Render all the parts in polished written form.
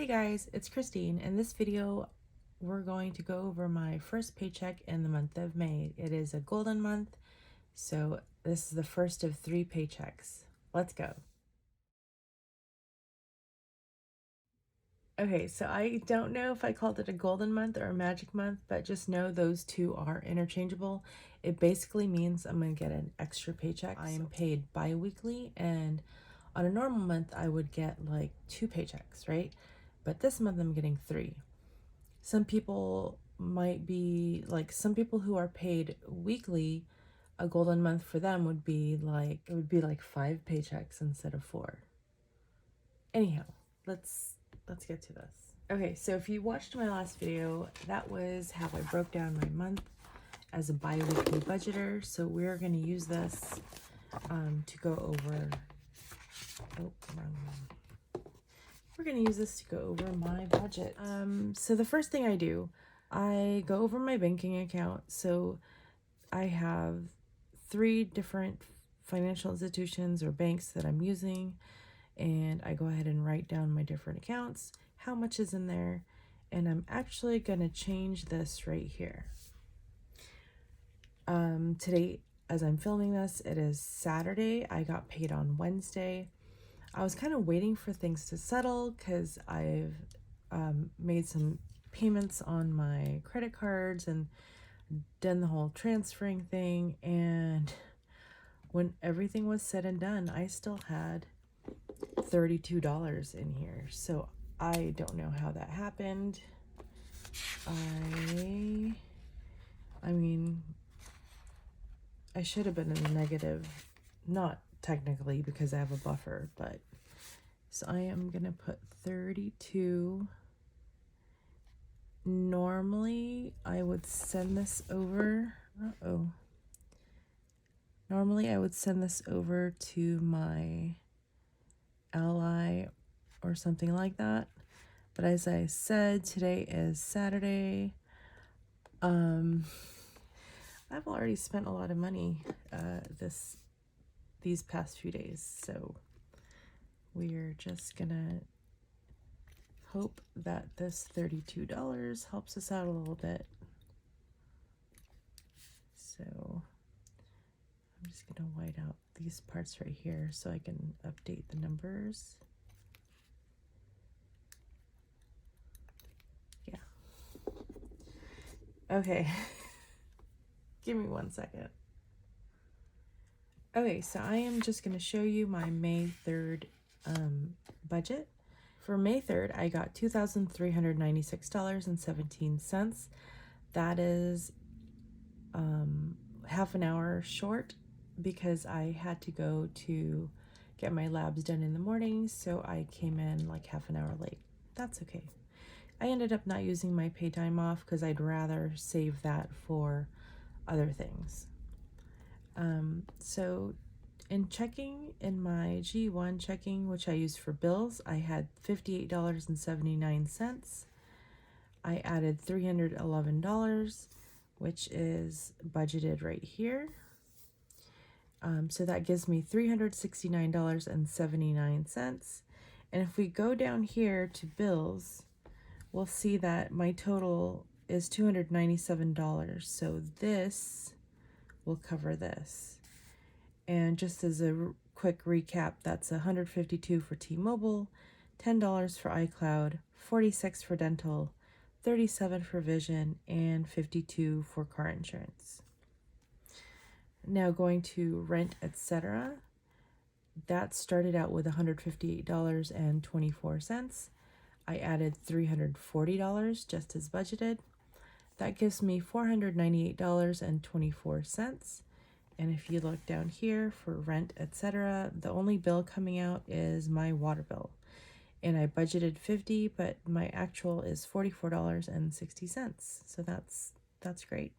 Hey guys, it's Christine. In this video, we're going to go over my first paycheck in the month of May. It is a golden month, so this is the first of 3 paychecks. Let's go. Okay, so I don't know if I called it a golden month or a magic month, but just know those two are interchangeable. It basically means I'm going to get an extra paycheck. I am paid bi-weekly, and on a normal month, I would get like 2 paychecks, right? But this month I'm getting 3. Some people might be like, some people who are paid weekly, a golden month for them would be like, it would be like 5 paychecks instead of 4. Anyhow, let's get to this. Okay, so if you watched my last video, that was how I broke down my month as a bi-weekly budgeter. So we're going to use this to go over, we're going to use this to go over my budget. So the first thing I do, I go over my banking account. So I have 3 different financial institutions or banks that I'm using, and I go ahead and write down my different accounts, how much is in there, and I'm actually going to change this right here. Today, as I'm filming this, it is Saturday. I got paid on Wednesday. I was kind of waiting for things to settle because I've made some payments on my credit cards and done the whole transferring thing, and when everything was said and done, I still had $32 in here. So I don't know how that happened. I mean, I should have been in the negative, not technically because I have a buffer, but so I am gonna put 32. Normally I would send this over. Normally I would send this over to my ally or something like that, but as I said, today is Saturday. I've already spent a lot of money these past few days, so we're just gonna hope that this $32 helps us out a little bit. So I'm just gonna white out these parts right here so I can update the numbers. Yeah. Okay. Give me 1 second. Okay, so I am just going to show you my May 3rd budget. For May 3rd, I got $2,396.17. That is half an hour short because I had to go to get my labs done in the morning, so I came in like half an hour late. That's okay. I ended up not using my pay time off because I'd rather save that for other things. So in checking, in my G1 checking, which I use for bills, I had $58.79. I added $311, which is budgeted right here. So that gives me $369.79. And if we go down here to bills, we'll see that my total is $297. So this will cover this. And just as a quick recap, that's $152 for T-Mobile, $10 for iCloud, $46 for dental, $37 for vision, and $52 for car insurance. Now going to rent, etc. That started out with $158.24. I added $340 just as budgeted. That gives me $498.24. And if you look down here for rent, etc., the only bill coming out is my water bill. And I budgeted $50, but my actual is $44.60. So that's great.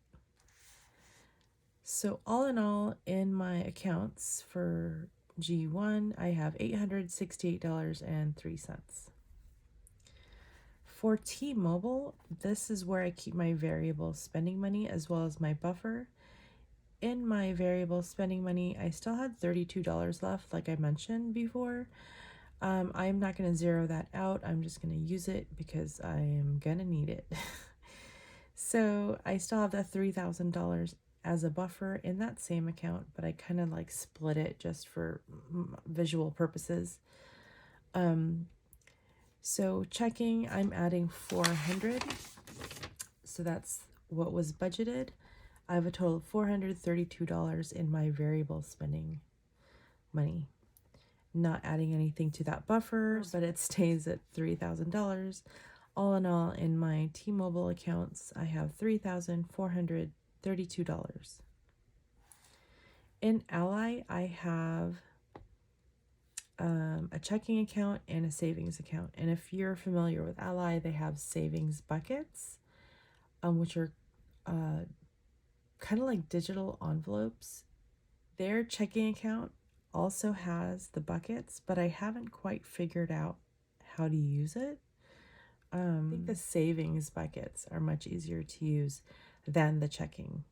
So all in all, in my accounts for G1, I have $868.03. For T-Mobile, this is where I keep my variable spending money as well as my buffer. In my variable spending money, I still had $32 left, like I mentioned before. I'm not going to zero that out. I'm just going to use it because I am going to need it. So I still have that $3,000 as a buffer in that same account, but I kind of like split it just for visual purposes. So checking, I'm adding 400. So that's what was budgeted. I have a total of $432 in my variable spending money. Not adding anything to that buffer, but it stays at $3,000. All in all, in my T-Mobile accounts, I have $3,432. In Ally, I have a checking account and a savings account. And if you're familiar with Ally, they have savings buckets, which are kind of like digital envelopes. Their checking account also has the buckets, but I haven't quite figured out how to use it. I think the savings buckets are much easier to use than the checking.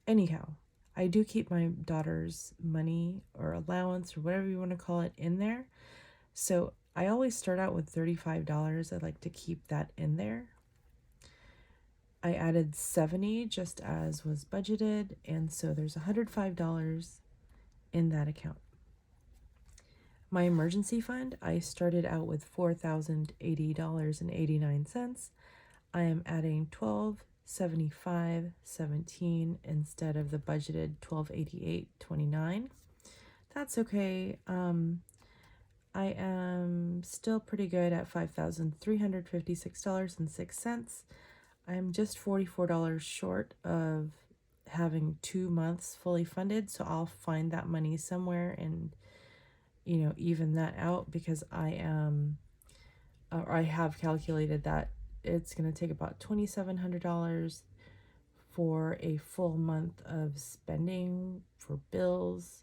Anyhow, I do keep my daughter's money or allowance or whatever you want to call it in there. So I always start out with $35. I like to keep that in there. I added 70 just as was budgeted, and so there's $105 in that account. My emergency fund, I started out with $4,080.89. I am adding $1,275.17 instead of the budgeted $1,288.29. That's okay. I am still pretty good at $5,356.06. I'm just $44 short of having 2 months fully funded, so I'll find that money somewhere and even that out, because I have calculated that it's going to take about $2,700 for a full month of spending for bills,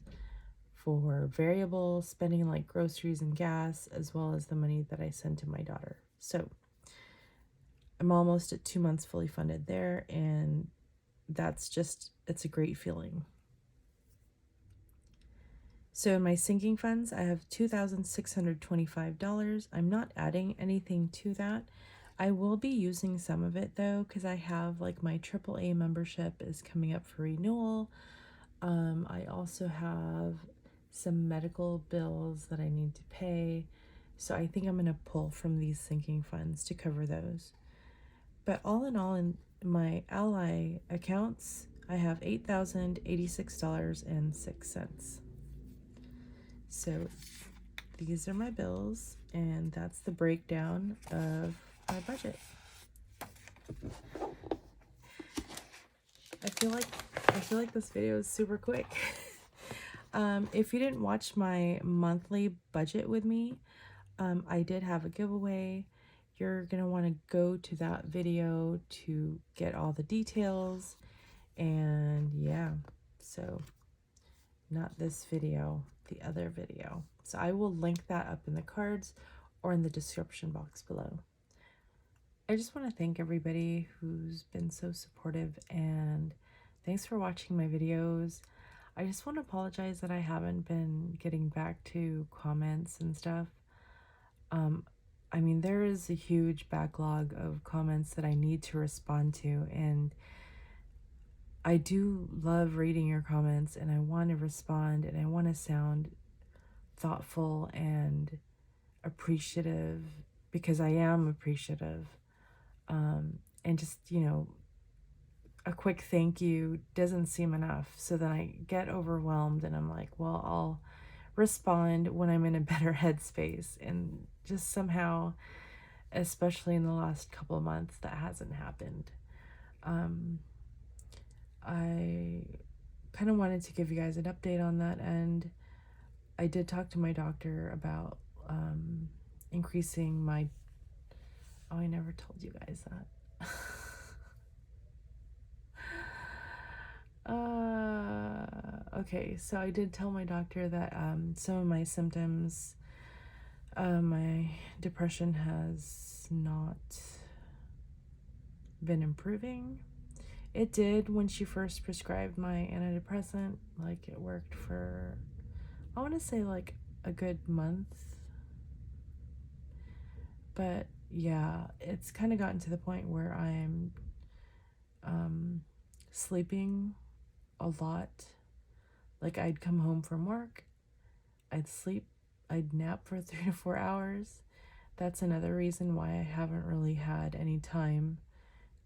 for variable spending like groceries and gas, as well as the money that I send to my daughter. So I'm almost at 2 months fully funded there, and it's a great feeling. So in my sinking funds, I have $2,625. I'm not adding anything to that. I will be using some of it though, because I have like my AAA membership is coming up for renewal. I also have some medical bills that I need to pay. So I think I'm going to pull from these sinking funds to cover those. But all in all, in my Ally accounts, I have $8,086.06. So these are my bills, and that's the breakdown of my budget. I feel like this video is super quick. If you didn't watch my monthly budget with me, I did have a giveaway. You're gonna want to go to that video to get all the details. And yeah, so not this video, the other video. So I will link that up in the cards or in the description box below. I just want to thank everybody who's been so supportive, and thanks for watching my videos. I just want to apologize that I haven't been getting back to comments and stuff. I mean, there is a huge backlog of comments that I need to respond to, and I do love reading your comments, and I want to respond, and I want to sound thoughtful and appreciative, because I am appreciative. And just, a quick thank you doesn't seem enough. So then I get overwhelmed, and I'm like, well, I'll respond when I'm in a better headspace. And just somehow, especially in the last couple of months, that hasn't happened. I kind of wanted to give you guys an update on that, and I did talk to my doctor about increasing my... Oh, I never told you guys that. Okay, so I did tell my doctor that some of my symptoms, my depression has not been improving. It did when she first prescribed my antidepressant. Like, it worked for, I want to say, like a good month. But yeah, it's kind of gotten to the point where I'm sleeping a lot. Like, I'd come home from work, I'd sleep, I'd nap for 3 to 4 hours. That's another reason why I haven't really had any time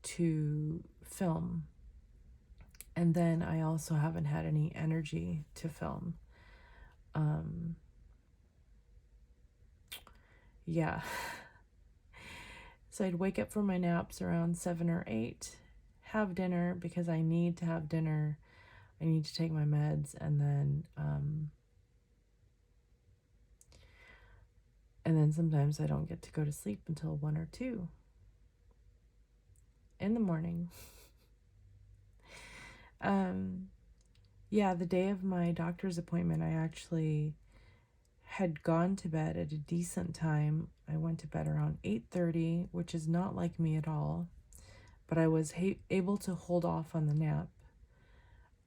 to film. And then I also haven't had any energy to film. Yeah. So I'd wake up from my naps around 7 or 8, have dinner because I need to have dinner. I need to take my meds, and then sometimes I don't get to go to sleep until 1 or 2 in the morning. Yeah, the day of my doctor's appointment, I actually had gone to bed at a decent time. I went to bed around 8:30, which is not like me at all, but I was able to hold off on the nap.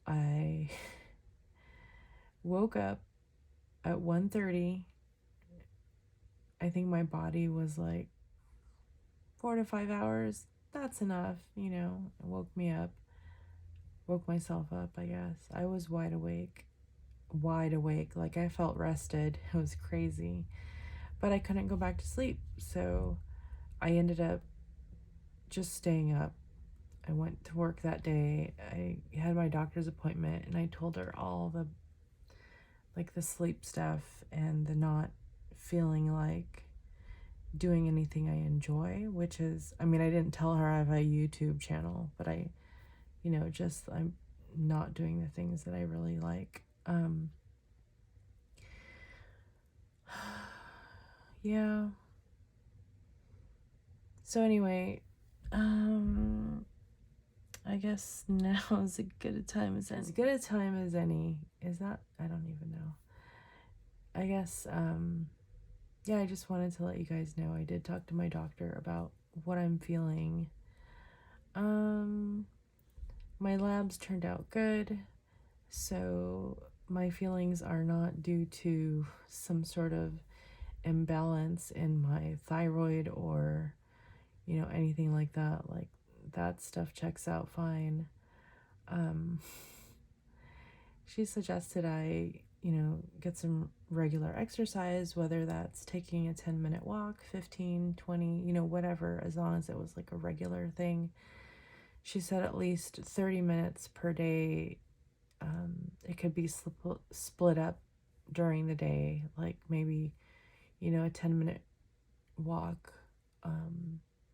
I woke up at 1:30. I think my body was like 4 to 5 hours. That's enough, you know. It woke me up, woke myself up, I guess. I was wide awake. Like, I felt rested. It was crazy, but I couldn't go back to sleep, so I ended up just staying up. I went to work that day. I had my doctor's appointment, and I told her all the, like, the sleep stuff and the not feeling like doing anything I enjoy, which is, I mean, I didn't tell her I have a YouTube channel, but I'm not doing the things that I really like. Yeah. So anyway, I guess now is as good a time as any. As good a time as any. Is that? I don't even know. I guess, yeah, I just wanted to let you guys know I did talk to my doctor about what I'm feeling. My labs turned out good, so my feelings are not due to some sort of imbalance in my thyroid or, you know, anything like that. Like, that stuff checks out fine. She suggested I, you know, get some regular exercise, whether that's taking a 10-minute walk, 15, 20, you know, whatever, as long as it was like a regular thing. She said at least 30 minutes per day. It could be split up during the day, like maybe, you know, a 10-minute walk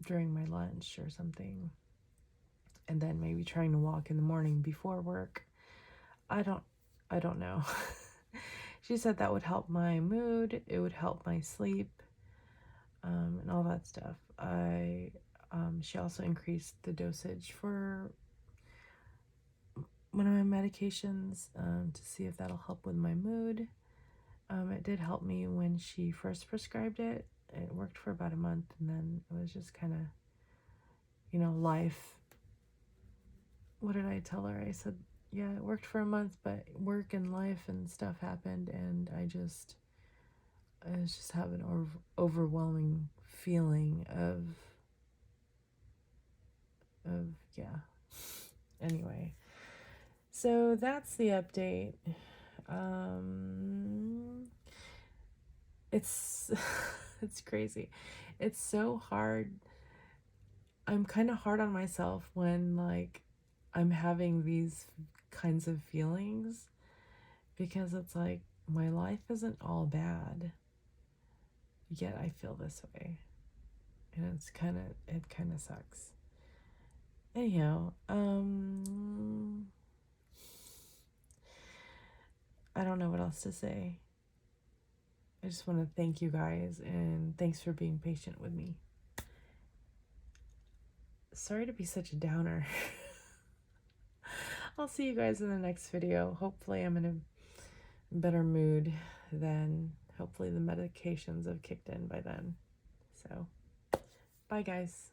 during my lunch or something, and then maybe trying to walk in the morning before work. I don't know. She said that would help my mood, it would help my sleep, and all that stuff. She also increased the dosage for one of my medications to see if that'll help with my mood. It did help me when she first prescribed it. It worked for about a month, and then it was just kind of, you know, life. What did I tell her? I said, yeah, it worked for a month, but work and life and stuff happened, and I was just having an overwhelming feeling of yeah. Anyway, so that's the update. It's it's crazy. It's so hard. I'm kind of hard on myself when, like, I'm having these kinds of feelings, because it's like my life isn't all bad, yet I feel this way, and it kind of sucks. Anyhow, I don't know what else to say. I just want to thank you guys, and thanks for being patient with me. Sorry to be such a downer. I'll see you guys in the next video. Hopefully I'm in a better mood then. Hopefully the medications have kicked in by then. So, bye guys.